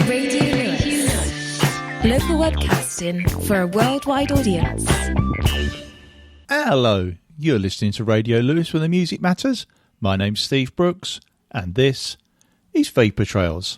Radio Lewis. Local webcasting for a worldwide audience. Hello, you're listening to Radio Lewis where the music matters. My name's Steve Brooks, and this is Vapour Trails.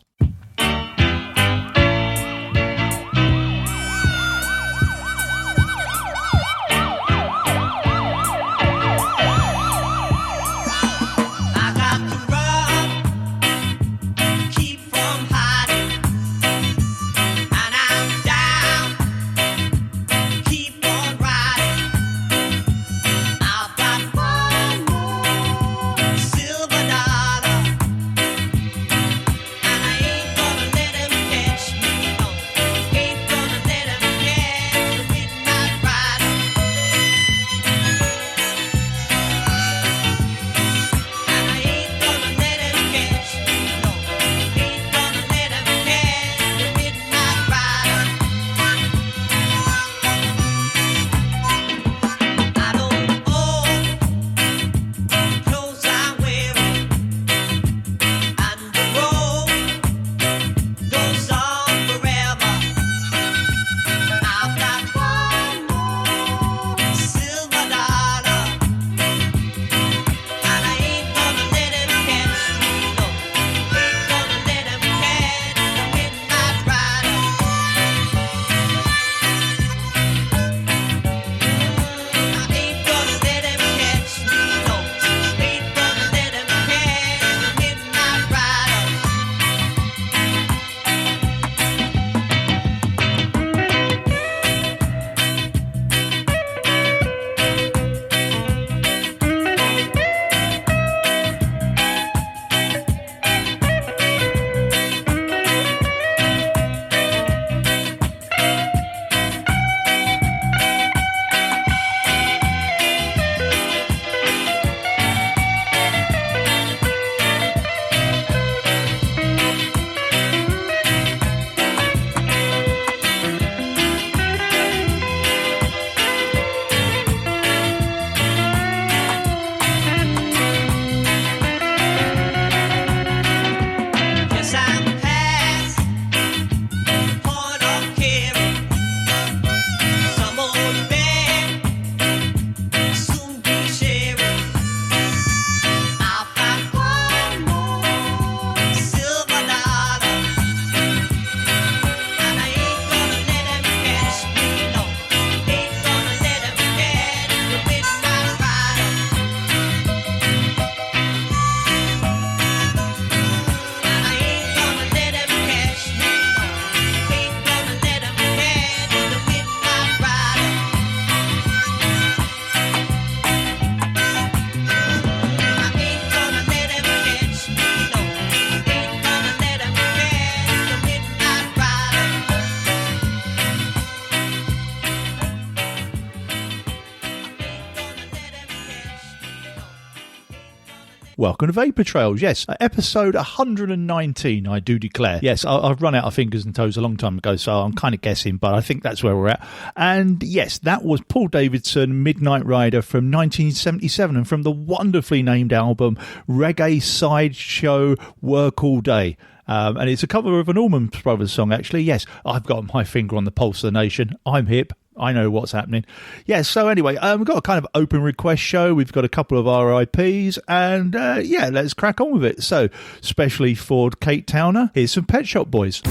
Welcome to Vapour Trails. Yes, episode 119, I do declare. Yes, I've run out of fingers and toes a long time ago, so I'm kind of guessing, but I think that's where we're at. And yes, that was Paul Davidson, Midnight Rider from 1977, and from the wonderfully named album Reggae Sideshow Work All Day. And it's a cover of an Allman Brothers song, actually. Yes, I've got my finger on the pulse of the nation. I'm hip. I know what's happening. Yeah, so anyway, we've got a kind of open request show. We've got a couple of RIPs, and yeah, let's crack on with it. So, especially for Kate Towner, here's some Pet Shop Boys.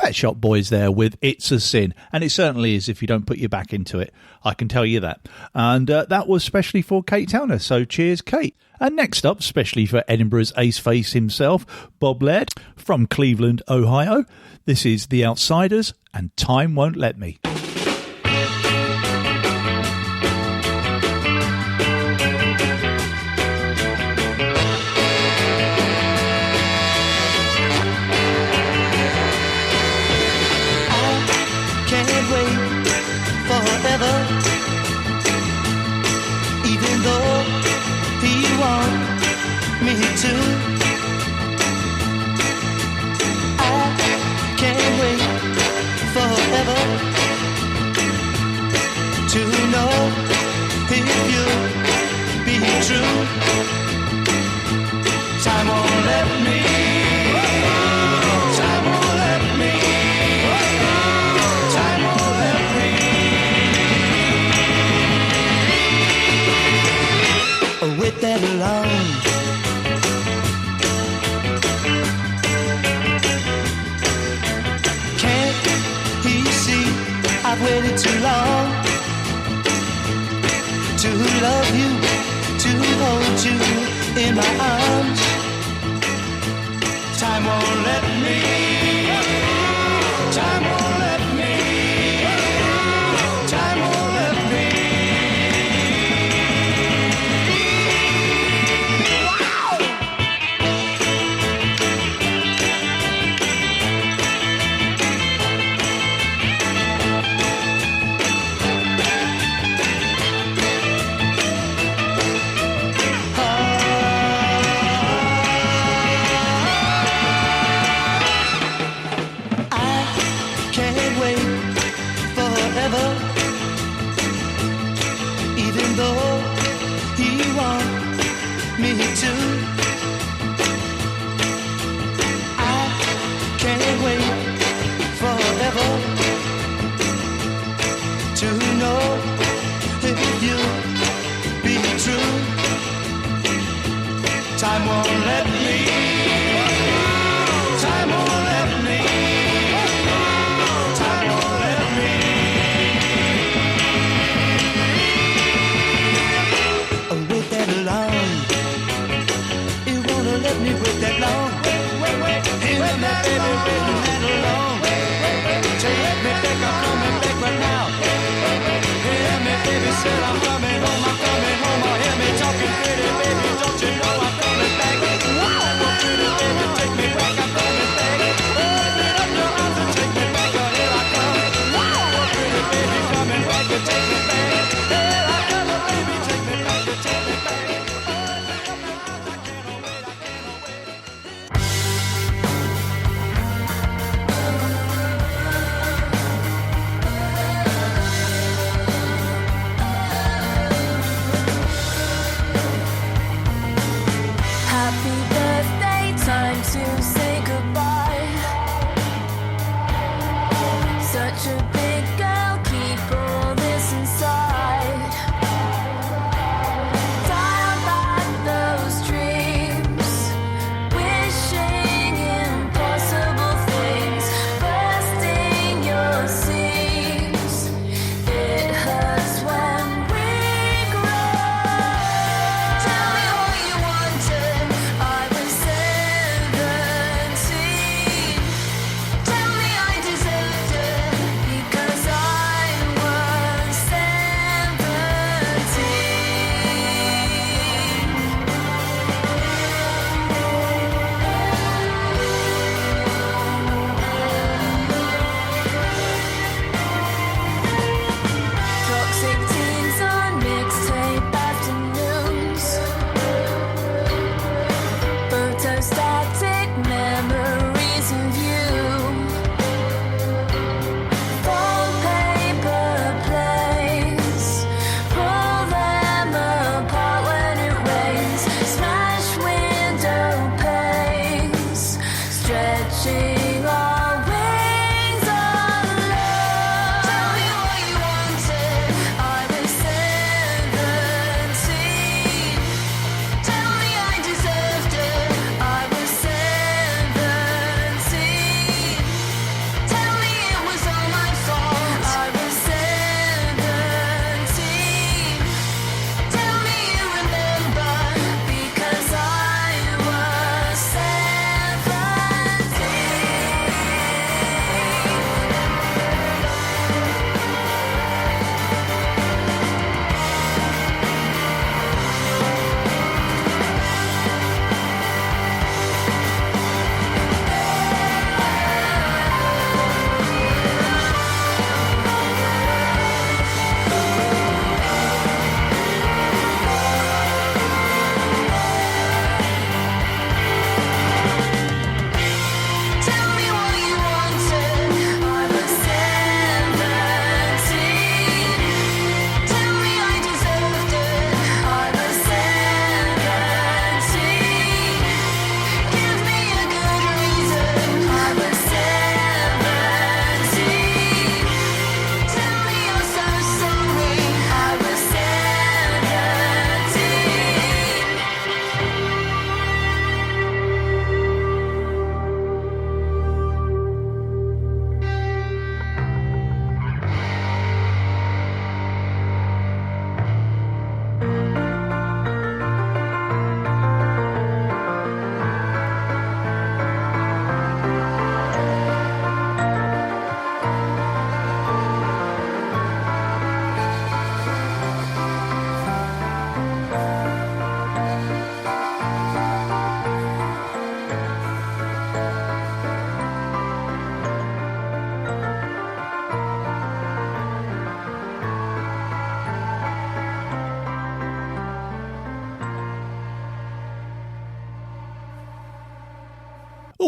Pet Shop Boys there with It's a Sin, and it certainly is if you don't put your back into it, I can tell you that. And that was specially for Kate Towner, so cheers Kate. And next up, specially for Edinburgh's ace face himself, Bob Laird from Cleveland, Ohio, this is The Outsiders and Time Won't Let Me.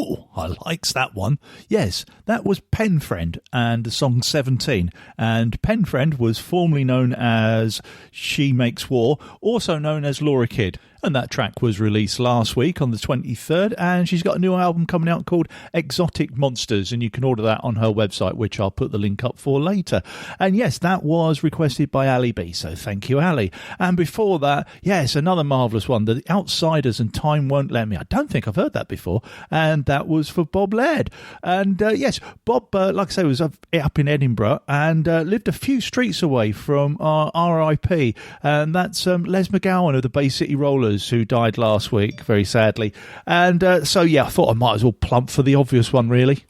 Oh, I likes that one. Yes, that was Penfriend and the song 17. And Penfriend was formerly known as She Makes War, also known as Laura Kidd. And that track was released last week on the 23rd, and she's got a new album coming out called Exotic Monsters, and you can order that on her website, which I'll put the link up for later. And yes, that was requested by Ali B, so thank you, Ali. And before that, yes, another marvellous one, The Outsiders and Time Won't Let Me. I don't think I've heard that before, and that was for Bob Laird. And yes, Bob, like I say, was up in Edinburgh and lived a few streets away from our RIP, and that's Les McGowan of the Bay City Rollers, who died last week, very sadly. And so, yeah, I thought I might as well plump for the obvious one, really.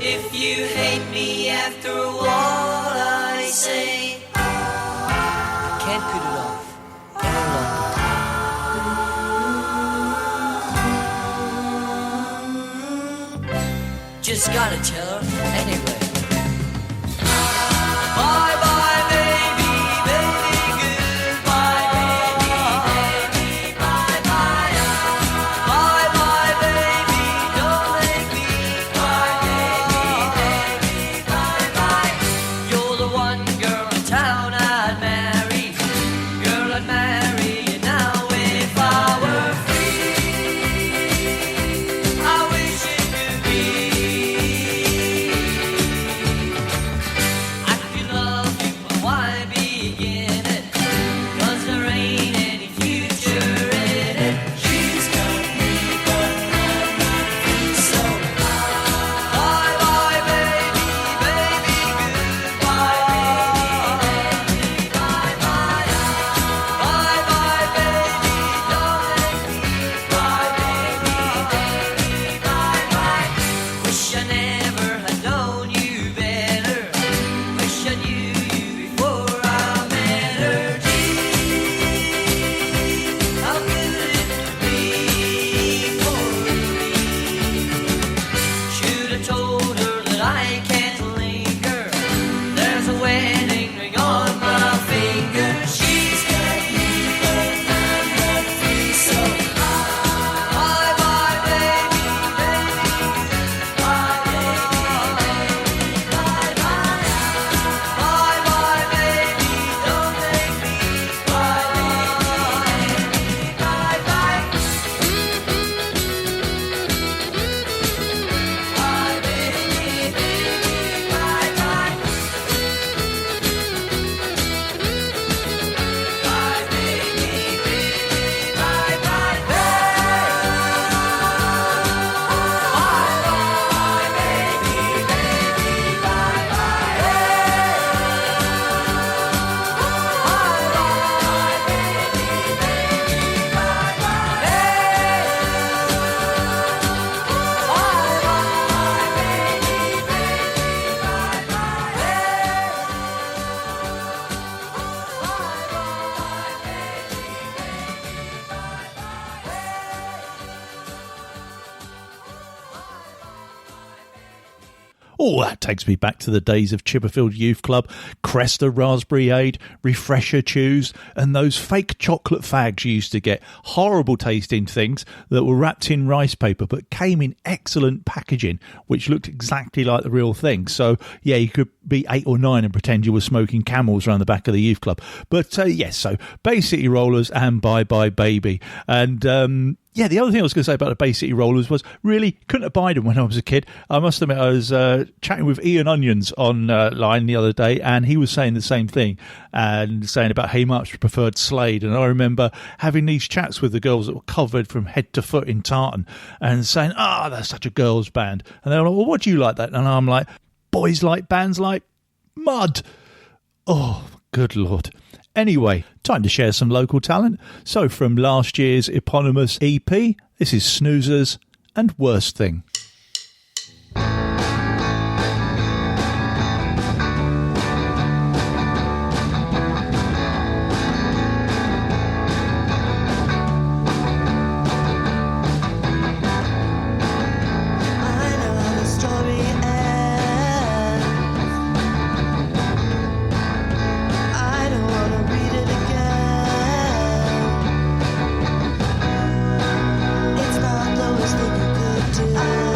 If you hate me after what I say, can't put it off any longer. Just gotta tell her anyway. Bye bye, baby, baby, goodbye, baby, baby, bye bye. Bye bye, baby, don't make me cry, baby, baby, bye bye. You're the one girl in town I'd marry, girl I'd marry you now if I were free. I wish it could be. I can love you, but why begin it? 'Cause there ain't any future in it. She's got me, but I'm not free, so bye bye, baby, baby, goodbye, baby, baby, bye bye. Bye bye, baby, don't make me cry, baby, baby, bye bye. Wish I never had known you better. Wish I knew you before I met her. Gee, how good it would be for me. Should have told her that I can't linger. There's a wedding ring on my finger. She's got me, but I'm not free, so bye bye, baby, baby, goodbye, baby, baby, bye bye. Bye bye, baby, don't make me cry, baby, bye bye. Bye, baby, baby, bye bye. Bye, baby, baby, bye bye. Oh, that takes me back to the days of Chipperfield Youth Club, Cresta Raspberry Aid, Refresher Chews, and those fake chocolate fags you used to get. Horrible tasting things that were wrapped in rice paper but came in excellent packaging, which looked exactly like the real thing. So, yeah, you could be 8 or 9 and pretend you were smoking Camels around the back of the youth club. But, yes, so Bay City Rollers and Bye Bye Baby. And, yeah, the other thing I was going to say about the Bay City Rollers was really couldn't abide them when I was a kid. I must admit, I was chatting with Ian Onions online the other day, and he was saying the same thing and saying about how he much preferred Slade. And I remember having these chats with the girls that were covered from head to foot in tartan and saying, that's such a girls' band. And they were like, well, what do you like that? And I'm like, boys like bands like Mud. Oh, good Lord. Anyway, time to share some local talent. So from last year's eponymous EP, this is Snoozers and Worst Thing. It's not the worst thing you could do.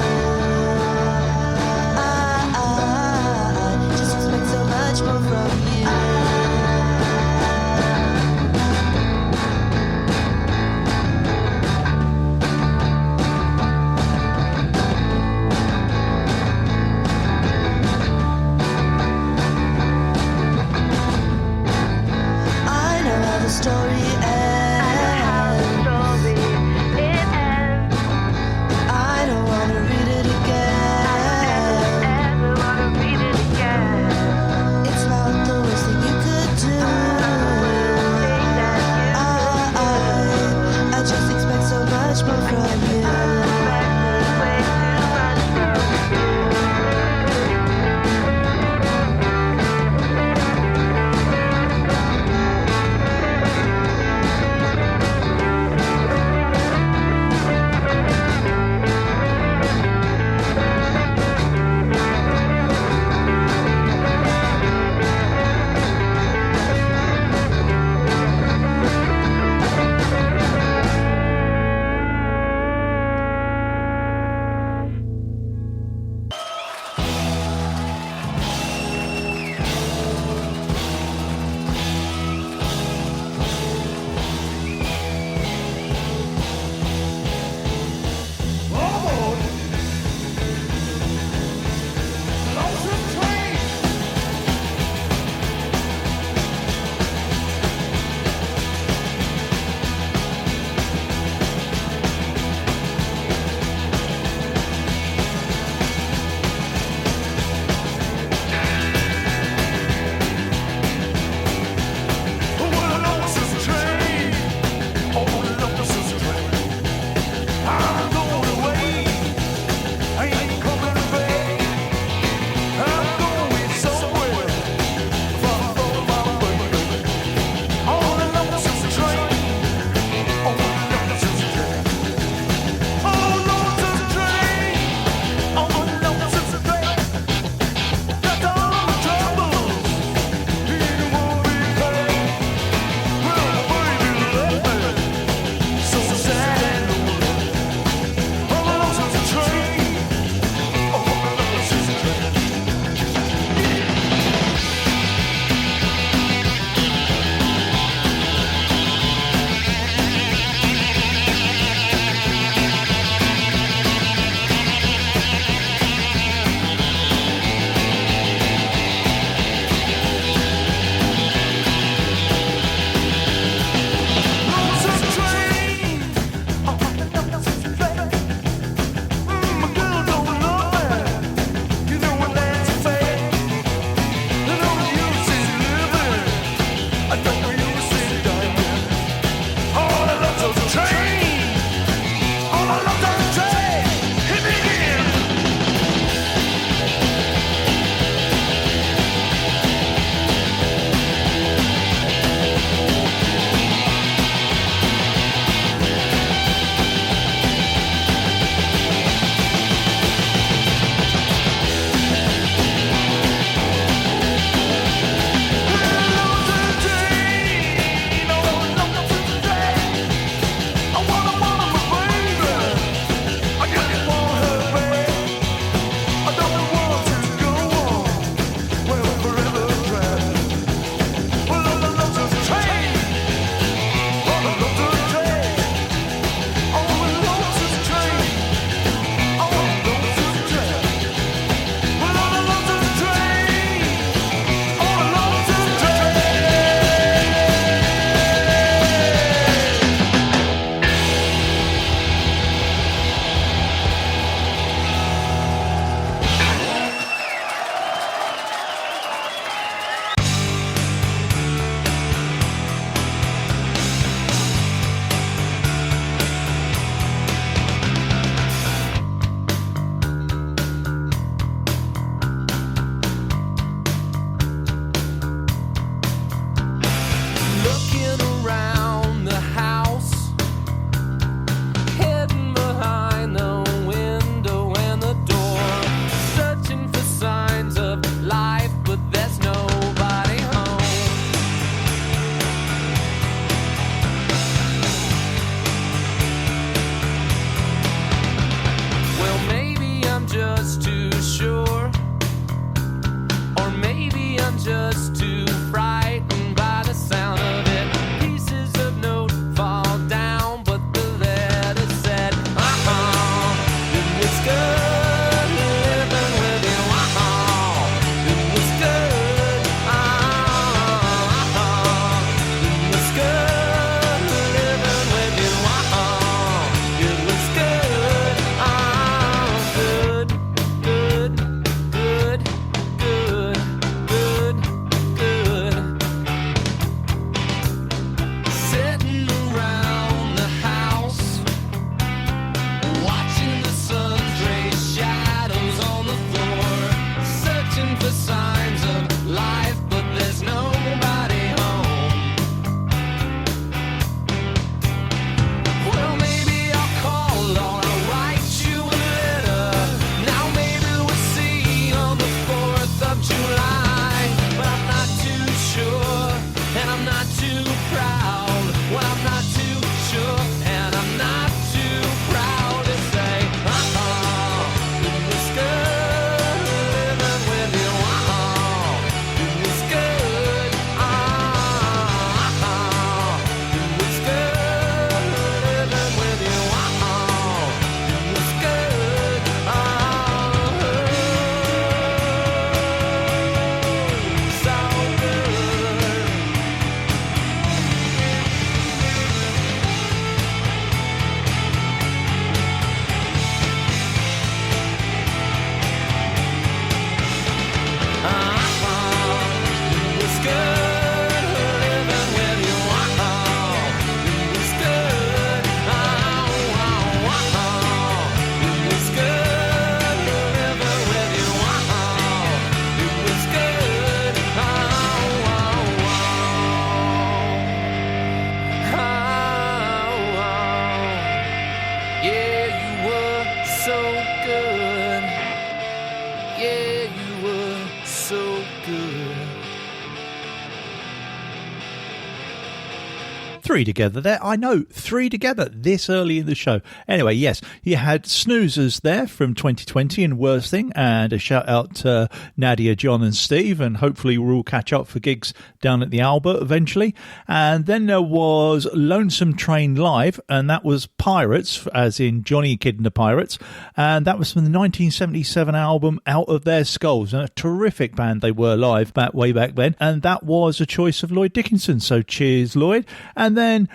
Three together there. I know, three together this early in the show. Anyway, yes, you had Snoozers there from 2020 and Worst Thing, and a shout out to Nadia, John and Steve, and hopefully we'll all catch up for gigs down at the Albert eventually. And then there was Lonesome Train Live, and that was Pirates, as in Johnny Kid and the Pirates, and that was from the 1977 album Out of Their Skulls, and a terrific band they were live way back then, and that was a choice of Lloyd Dickinson, so cheers Lloyd. And then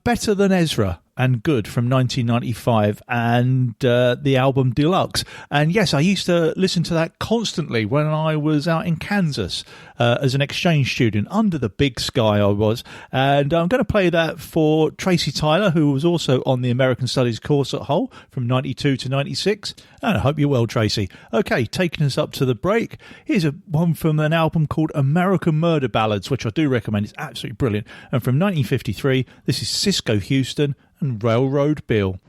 Better Than Ezra and Good from 1995, and the album Deluxe. And yes, I used to listen to that constantly when I was out in Kansas as an exchange student. Under the big sky I was. And I'm going to play that for Tracy Tyler, who was also on the American Studies course at Hull from 92 to 96. And I hope you're well, Tracy. Okay, taking us up to the break, here's one from an album called American Murder Ballads, which I do recommend. It's absolutely brilliant. And from 1953, this is Cisco Houston and Railroad Bill.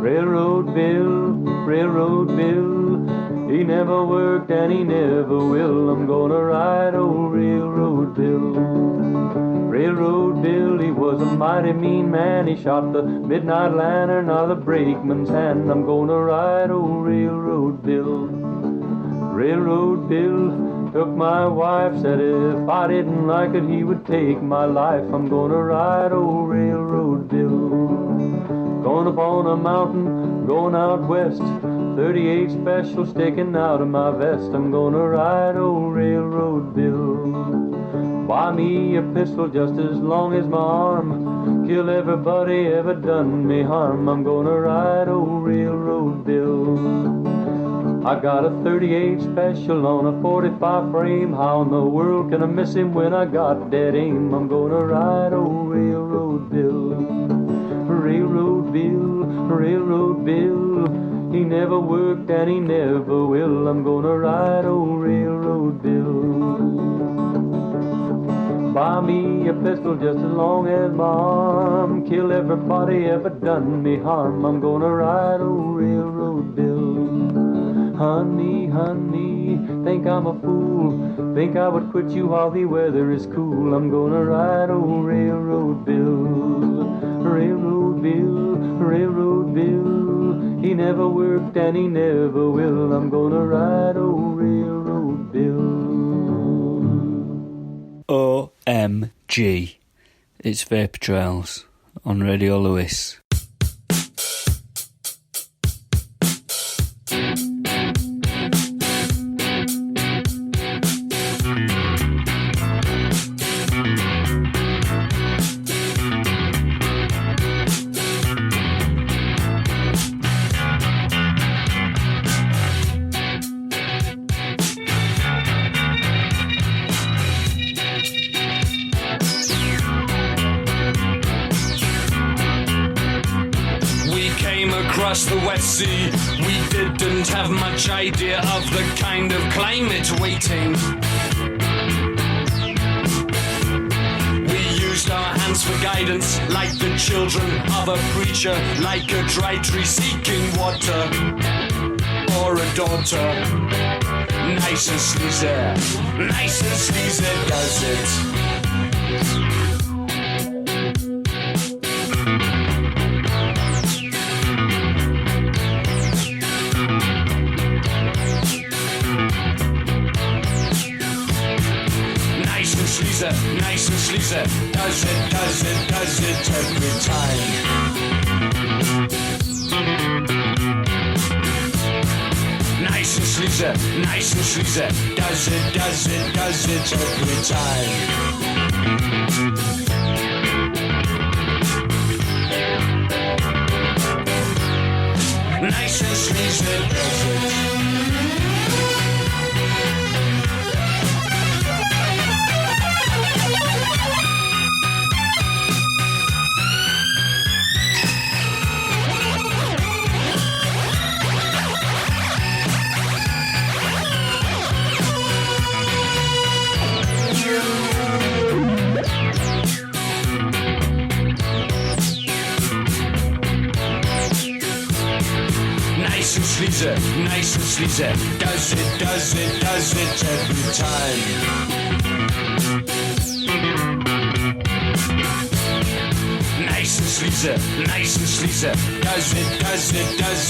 Railroad Bill, he never worked and he never will. I'm gonna ride old Railroad Bill. Railroad Bill, he was a mighty mean man. He shot the midnight lantern out of the brakeman's hand. I'm gonna ride old Railroad Bill. Railroad Bill took my wife, said if I didn't like it, he would take my life. I'm gonna ride old Railroad Bill. Going up on a mountain, going out west, 38 special sticking out of my vest. I'm gonna ride old Railroad Bill. Buy me a pistol just as long as my arm, kill everybody ever done me harm. I'm gonna ride old Railroad Bill. I got a 38 special on a 45 frame. How in the world can I miss him when I got dead aim? I'm gonna ride old Railroad Bill. Railroad Bill, Railroad Bill, he never worked and he never will. I'm gonna ride old Railroad Bill. Buy me a pistol just as long as my arm, kill everybody ever done me harm. I'm gonna ride old Railroad Bill. Honey, honey, think I'm a fool, think I would quit you while the weather is cool. I'm gonna ride old Railroad Bill. Railroad Bill, Railroad Bill, he never worked and he never will. I'm gonna ride old Railroad Bill. OMG, it's Vapour Trails on Radio Lewis. The wet sea, we didn't have much idea of the kind of climate waiting. We used our hands for guidance, like the children of a preacher, like a dry tree seeking water, or a daughter. Nice and sleazy does it. Nice and sleazy, does it every time. Nice and sleazy, does it every time. Nice and sleazy, does it. Nice and sleazy, does it every time. Nice and sleazy, does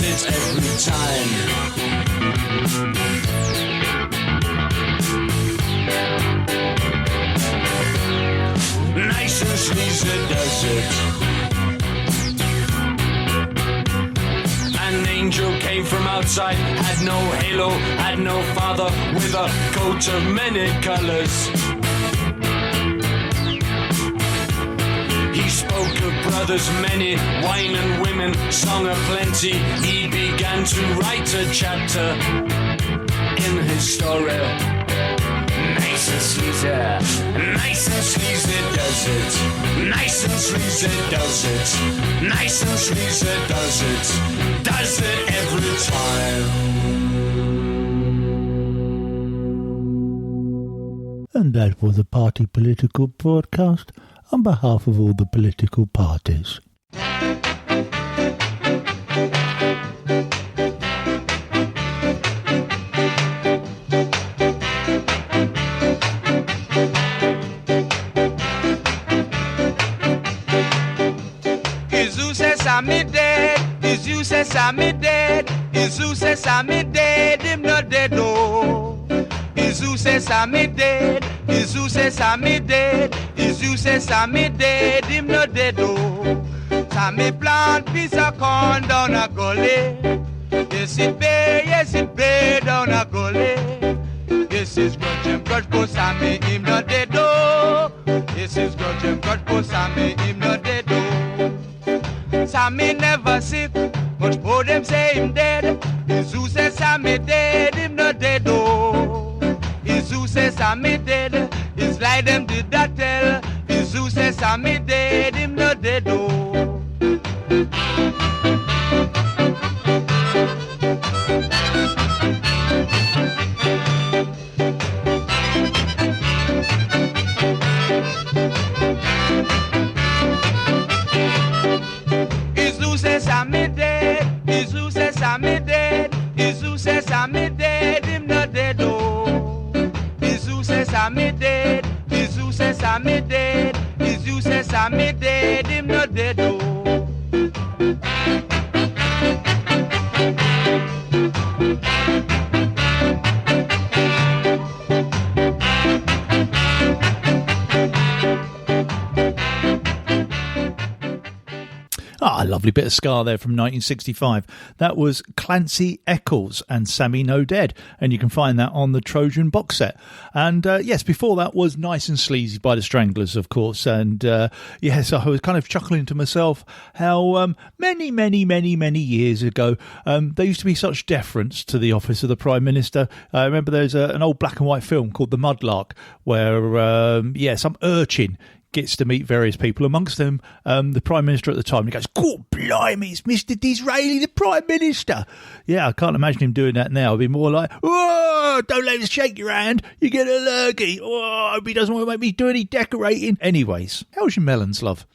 it every time. Nice and sleazy, does it. An angel came from outside, had no halo, had no father, with a coat of many colors. He spoke of brothers many, wine and women, song of plenty. He began to write a chapter in his story. Nice and sleazy, does it. Nice and sleazy, does it. Nice and sleazy, does it. Does it every time. And that was a party political broadcast on behalf of all the political parties. Is you say Sammy dead? Is you say Sammy dead? Is you say Sammy dead? Him not dead no. Is you say Sammy dead? Is you say Sammy dead? Is you say Sammy dead? Him not dead no. Sammy plant piece of corn down a gully. Yes it pay down a gully. Yes it's grudge for Sammy, him not dead no. Yes it's grudge for Sammy, him not dead no. Sammy never sick, but for them say him dead. Is who say Sammy dead, him not dead oh. Is who say Sammy dead, is like them did that tell. Is who say Sammy dead, him not dead oh. Is who say Sammy dead? Is who say Sammy dead? Is who say Sammy dead? Him not dead oh. Is who say Sammy dead? Is who say Sammy dead? Is who say Sammy dead? Him not dead oh. Ah, a lovely bit of ska there from 1965. That was Clancy Eccles and Sammy No Dead, and you can find that on the Trojan box set. And yes, before that was Nice and Sleazy by the Stranglers, of course. And yes, I was kind of chuckling to myself how many years ago there used to be such deference to the office of the Prime Minister. I remember there's an old black and white film called The Mudlark where, some urchin gets to meet various people, amongst them the Prime Minister at the time. He goes, "God blimey, it's Mr. Disraeli, the Prime Minister." Yeah, I can't imagine him doing that now. It'd be more like, "Oh, don't let him shake your hand, you get a lurgy. Oh, I hope he doesn't want to make me do any decorating." Anyways, how's your melons, love?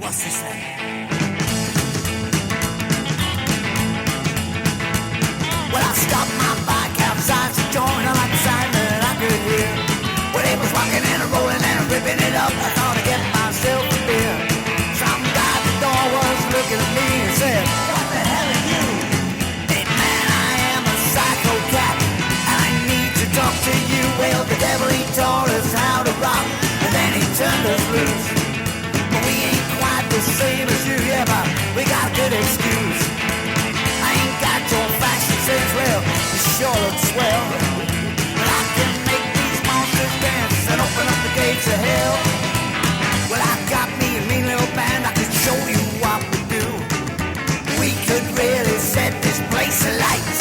What's this thing? Well, I stopped my bike outside to join a like sign that I could hear. Well, it was rocking and rolling and ripping it up. I thought I'd get myself a beer. Some guy at the door was looking at me and said, "What the hell are you?" Hey man, I am a psycho cat, and I need to talk to you. Well, the devil he taught us how to rock, and then he turned us loose. But we ain't quite the same as you, yeah, but we got a good excuse. I ain't got your fashion sense, well, you sure look swell. But I can make these monsters dance and open up the gates of hell. Well, I got me a mean little band, I could show you what we do. We could really set this place alight.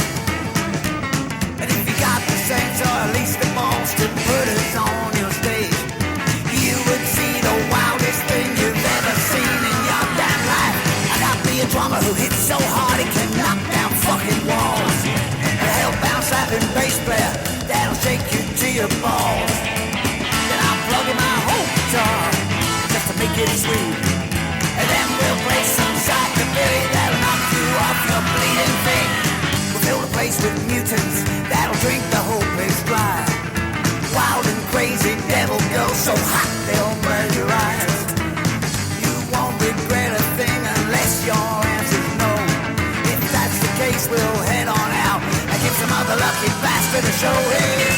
And if you got the sense, or at least the balls to put us on your stage, you would see the wildest thing you've ever seen in your damn life. I got me a drummer who hits so hard he can knock down fucking walls. A hellbound slapping bass player that'll shake you to your balls. Then I'll plug in my whole guitar just to make it sweet. And then we'll play some psychobilly that'll knock you off your bleeding feet. We'll fill the place with mutants that'll drink the whole place dry. Wild and crazy devil girls so hot they'll burn your eyes. You won't regret a thing unless your answer's no. If that's the case, we'll head on out and give some other lucky bastard a show here.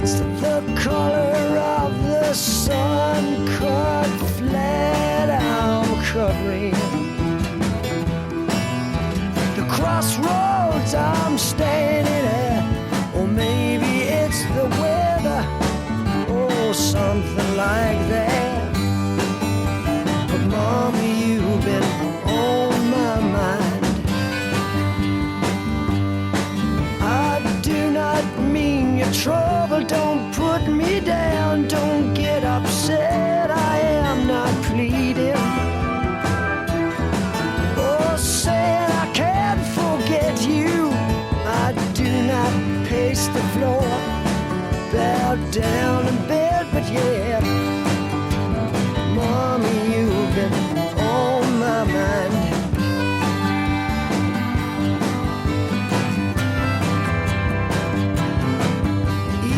It's the color of the sun-cut flat I'm covering. The crossroads I'm standing at, or maybe it's the weather, or something like that. But mommy, you've been on my mind. I do not mean your trouble, don't put me down, don't get upset, I am not pleading or saying I can't forget you. I do not pace the floor, bow down in bed, but yeah, mommy, you've been on my mind.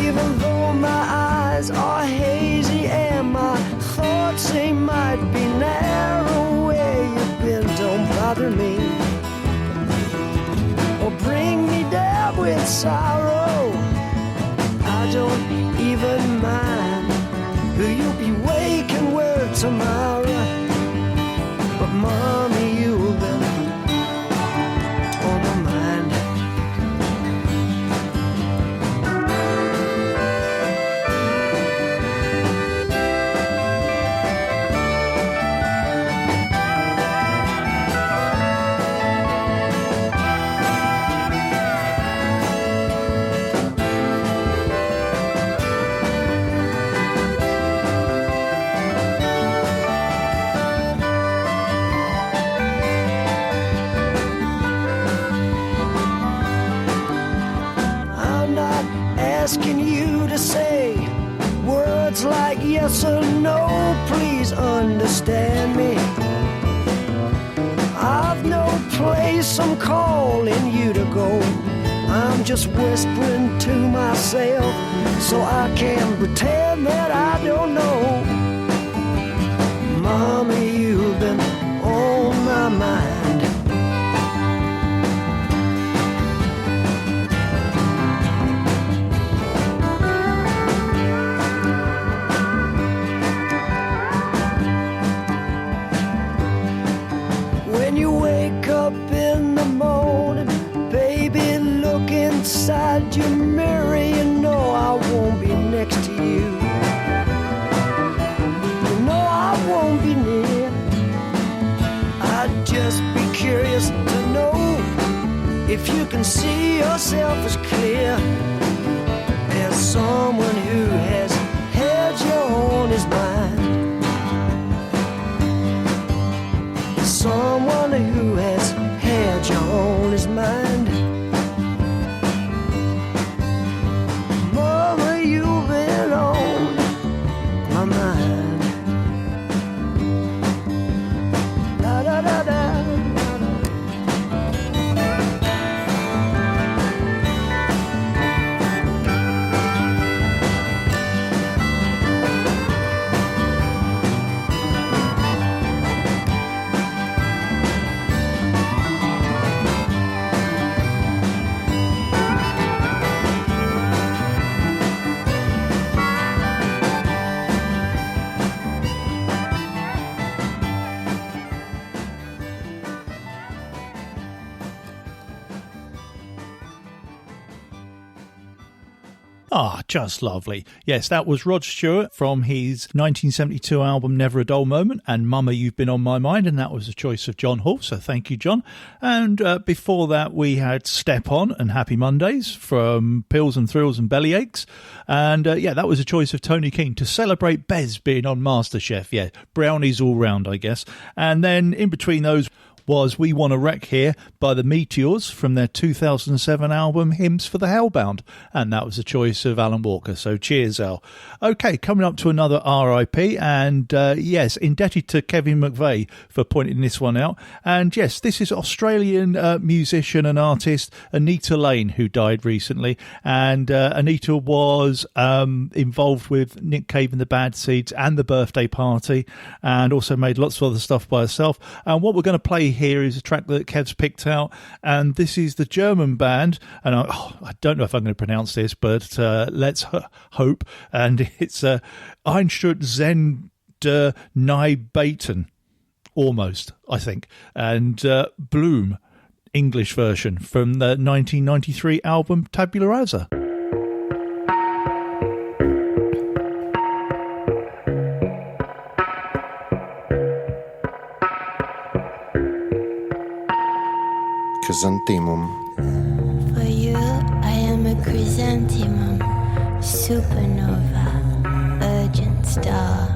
Even though my eyes are hazy and my thoughts they might be narrow, where you've been don't bother me or bring me down with sorrow. I don't even mind who you'll be waking with tomorrow. But mommy, you've been on my mind. Asking you to say words like yes or no, please understand me. I've no place I'm calling you to go. I'm just whispering to myself so I can pretend that I don't know. Mommy, you've been on my mind. When you wake up in the morning, baby, look inside your mirror. You know I won't be next to you. You know I won't be near. I'd just be curious to know if you can see yourself as clear as someone who has had you on his mind. Someone who has had you on his mind. Mama, you've been on my mind. Da da da da. Ah, just lovely. Yes, that was Rod Stewart from his 1972 album Never a Dull Moment, and Mama, You've Been on My Mind, and that was a choice of John Hall, so thank you, John. And before that, we had Step On and Happy Mondays from Pills and Thrills and Bellyaches. And yeah, that was a choice of Tony King to celebrate Bez being on MasterChef. Yeah, brownies all round, I guess. And then in between those was We Want to Wreck Here by the Meteors from their 2007 album Hymns for the Hellbound, and that was a choice of Alan Walker, so cheers, Al. Okay, coming up to another RIP, and yes, indebted to Kevin McVeigh for pointing this one out, and yes, this is Australian musician and artist Anita Lane, who died recently, and Anita was involved with Nick Cave and the Bad Seeds and the Birthday Party, and also made lots of other stuff by herself, and what we're going to play Here is a track that Kev's picked out, and this is the German band, and I don't know if I'm going to pronounce this, but let's hope, and it's Einstadt Zen der Neibaten, almost, I think, and Bloom, English version from the 1993 album Tabula Rasa. Chrysanthemum. For you, I am a chrysanthemum, supernova, urgent star.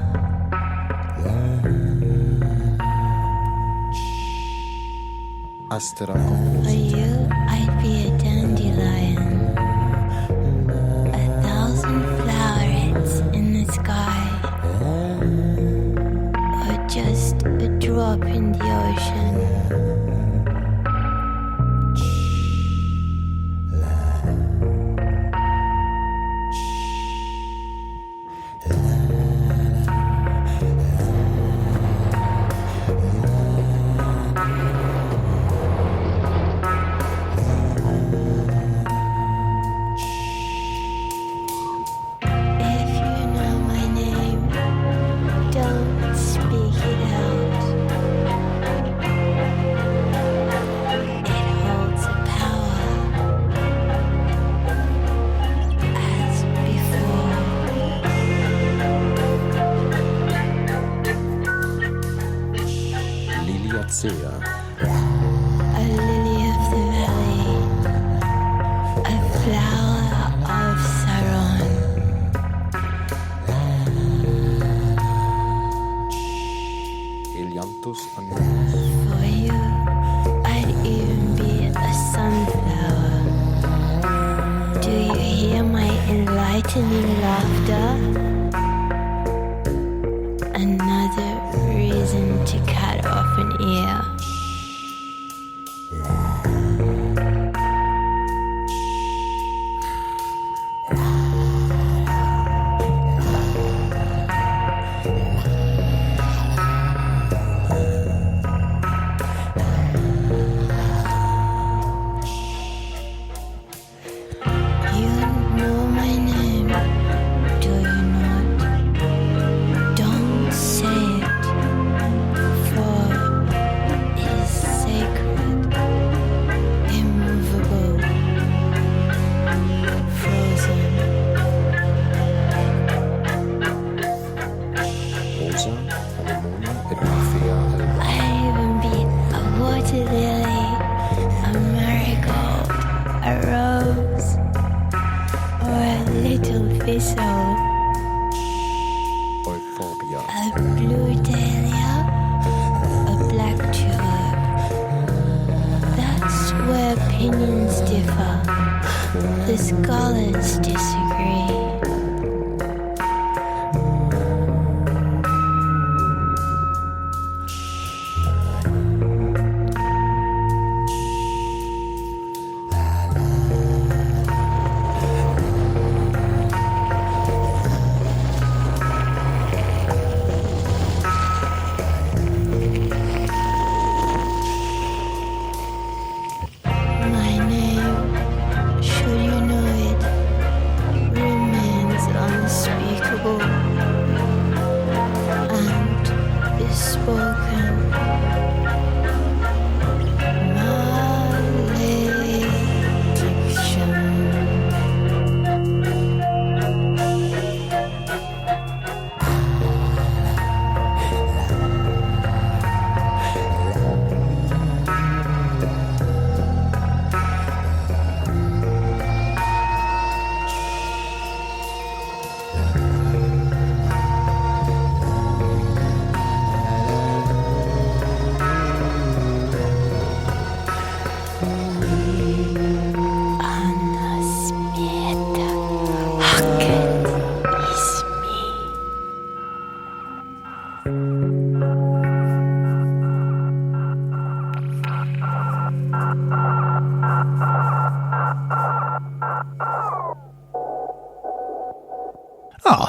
For you, I'd be a dandelion, 1,000 flowerets in the sky, or just a drop in the ocean. A lily of the valley, a flower of Saron. For you, I'd even be a sunflower. Do you hear my enlightening laughter? Another reason to cut off an ear.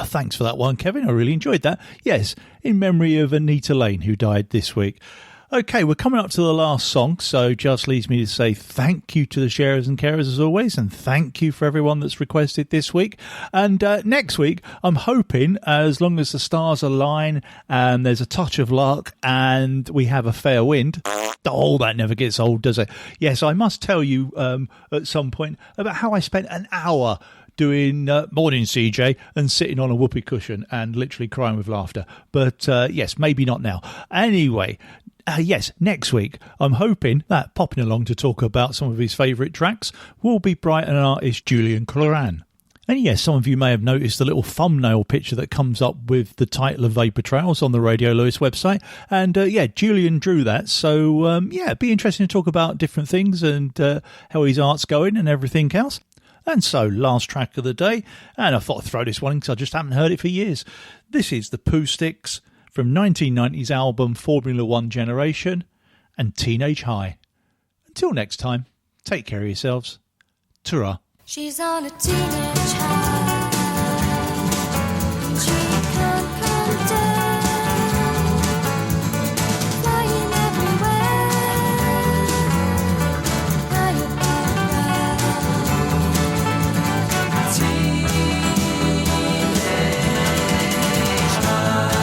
Thanks for that one, Kevin. I really enjoyed that. Yes, in memory of Anita Lane, who died this week. Okay, we're coming up to the last song, so just leaves me to say thank you to the sharers and carers as always, and thank you for everyone that's requested this week. And next week, I'm hoping, as long as the stars align and there's a touch of luck and we have a fair wind. Oh, that never gets old, does it? Yes, I must tell you at some point about how I spent an hour doing Morning CJ and sitting on a whoopee cushion and literally crying with laughter. But yes, maybe not now. Anyway, yes, next week, I'm hoping that popping along to talk about some of his favourite tracks will be Brighton artist Julian Cloran. And yes, some of you may have noticed the little thumbnail picture that comes up with the title of Vapour Trails on the Radio Lewis website. And yeah, Julian drew that. So yeah, it'd be interesting to talk about different things and how his art's going and everything else. And so, last track of the day, and I thought I'd throw this one in because I just haven't heard it for years. This is the Pooh Sticks from 1990's album Formula One Generation and Teenage High. Until next time, take care of yourselves. Ta-ra. She's on a teenage high. She can't come down. Flying everywhere. High above ground. Teenage high.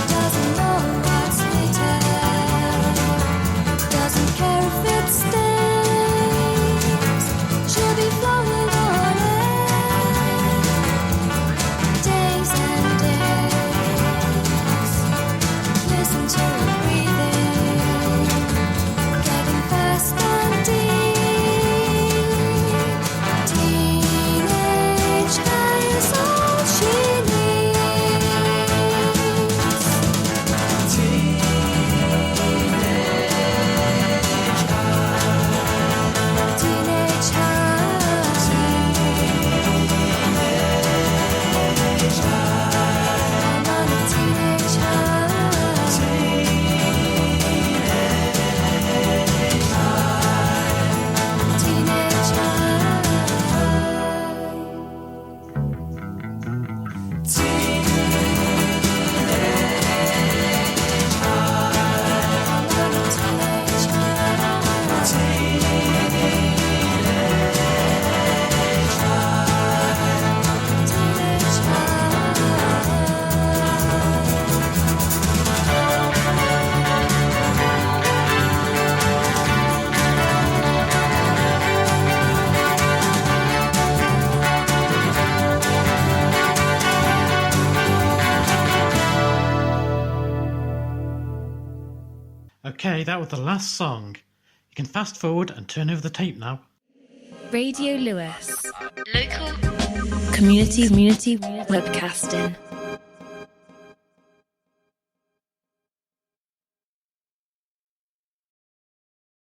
Doesn't know what's later. Doesn't care if it stays. She'll be floating on air, days and days. Listen to her breathing, getting fast and deep. Teenage high is all she needs. Teenage high. I'm on a teenage high. Teenage Okay, that was the last song. You can fast forward and turn over the tape now. Radio Lewis. Local community webcasting.